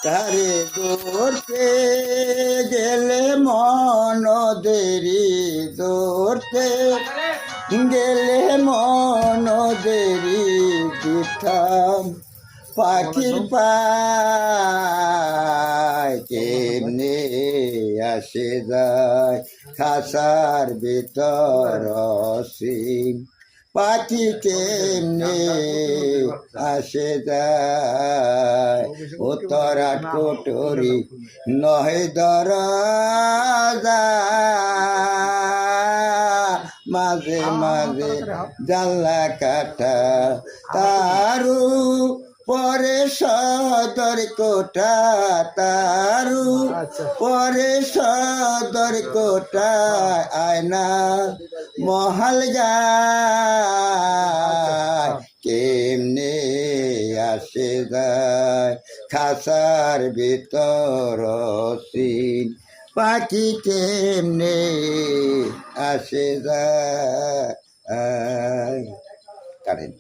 তারে ধরতে গেলে মন দেরি ধরতে গেলে মন দেরি দিতাম পাখির পায় কেমনে আসে যায় খাসার ভিতর সিং পাখি কেমনে আসে যায় ও তরাট কোটরি নহে দরজা মাঝে মাঝে জানলা কাটা তারু পরে সদর কোটা তারু পরে সদর কোটা আয়না মহাল যায় কেমনে আসে যায় খাসার ভিতর সিন পাখি কেমনে আসে যায় কারেন্ট